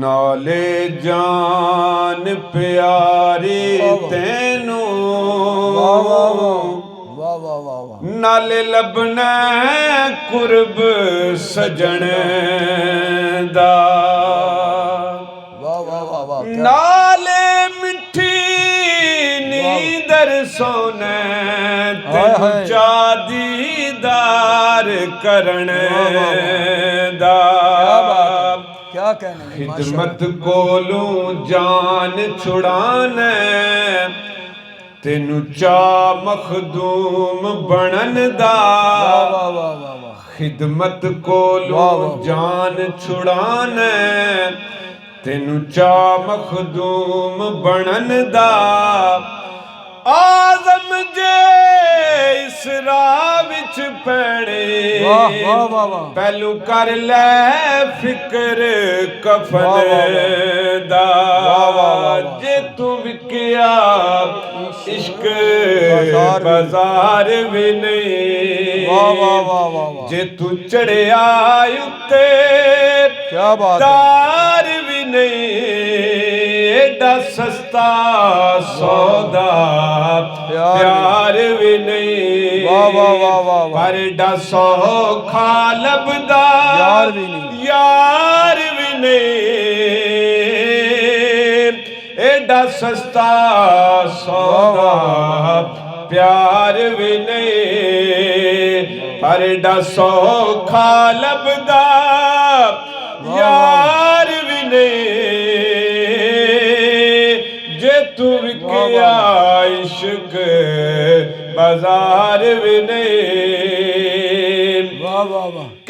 नाले जान प्यारी तेनू नाले लभना कुर्ब सजन दा नाले मिठी नींदर सोने तेनू चा दीदार करन दा क्या कहने खिदमत कोलू जान छुड़ाने तेनू चा मखदूम बनन दा खिदमत कोलू जान छुड़ाने तेनू चा मखदूम बनन दा आज़म जे इस राह विच पैणे पहलू कर ले फिक्र कफन दा जे तू विकिया इश्क बाजार भी नहीं जे तू चढ़िया उत्ते दार भी नहीं एडा सस्ता सौदा प्यार भी नहीं पर एडा सौखा लभदा यार भी नहीं एडा सस्ता सौदा प्यार भी नहीं पर एडा सौखा लभदा यार भी नहीं जे तू विकिया इश्क बाजार भी नहीं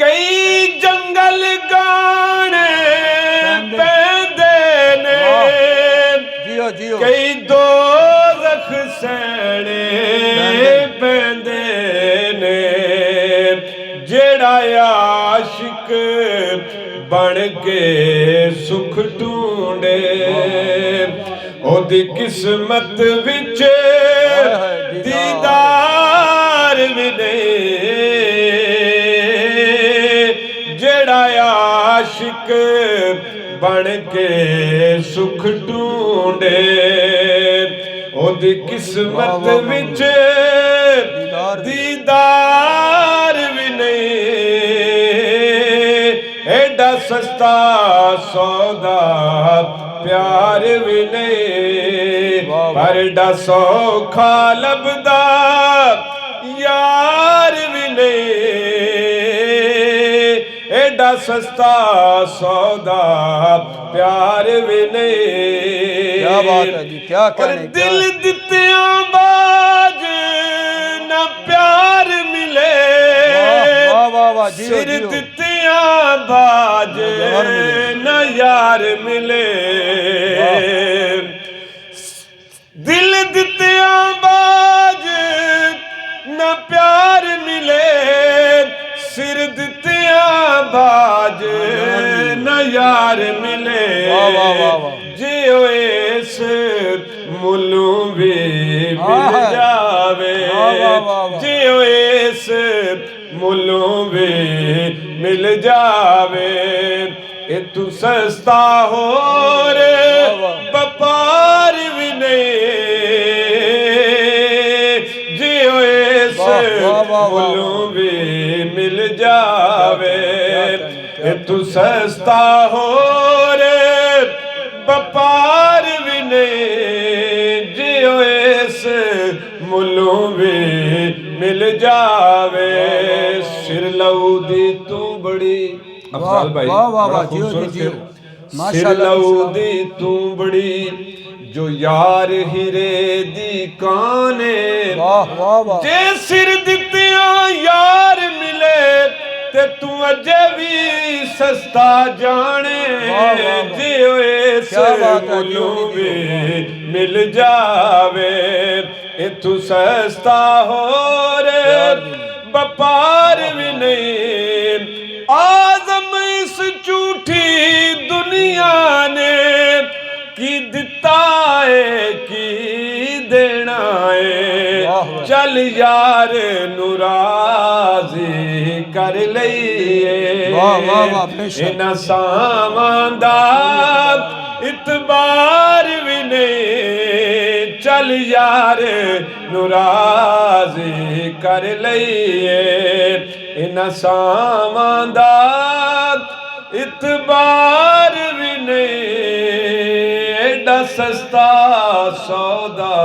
कई जंगल गाने पैंदे ने कई दोज़ख सहने पैंदे ने जेड़ा आशिक बन के सुख ढूंढे ओदी किस्मत विच दीदार भी नहीं जेड़ा आशिक बन के सुख ढूंढे ओदी किस्मत विच दीदार भी नहीं एडा सस्ता सौदा प्यार भी नहीं पर एडा सौखा लभदा यार भी नहीं एडा सस्ता सौदा प्यार भी नहीं क्या बात है जी क्या कहने दिल दित्तिया बाज न प्यार मिले सिर दित्तिया बाज न यार मिले दिल दित्तिया बाज न प्यार मिले सिर दित्तिया बाज न यार मिले जियो इस मुल्लू भी मिल जावे जियो इस मुल्लू भी मिल जावे ए तू सस्ता हो रे व्यापार भी नहीं जियो इस मुल्लू भी मिल जावे ए तू सस्ता हो रे व्यापार भी नहीं जियो इस मुल्लू भी मिल जावे सिर लऊ दी तू बड़ी अफजाल भाई बड़ा खूबसूरत सिर लऊ दी तू बड़ी जो यार हीरे दी काने जे सिर दित्तिया यार मिले ते तू अजे भी सस्ता जाने जियो इस मुल्लू भी मिल जावे ए तू सस्ता हो रे व्यापार भी नहीं आज़म इस झूठी दुनिया ने की दिता है की देना है चल यार नुराज ਰਾਜ਼ੀ ਕਰ ਲਈਏ ਵਾਹ ਵਾਹ ਵਾਹ ਬੇਸ਼ੱਕ ਇਹਨਾਂ ਸਾਵਾਂ ਦਾ ਇਤਬਾਰ ਵੀ ਨਹੀਂ ਚੱਲ ਯਾਰ ਨੂੰ ਰਾਜ਼ੀ ਕਰ ਲਈਏ ਇਹਨਾਂ ਸਾਵਾਂ ਦਾ ਇਤਬਾਰ ਵੀ ਨਹੀਂ ਐਡਾ ਸਸਤਾ ਸੌਦਾ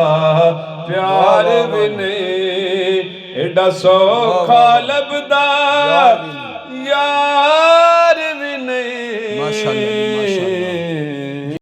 ਪਿਆਰ ਵੀ ਨਹੀਂ ਐਡਾ ਸੌਖਾ ਲੱਭਦਾ ਯਾਰ ਵੀ ਨਹੀਂ ਮਾਸ਼ਾਅੱਲਾ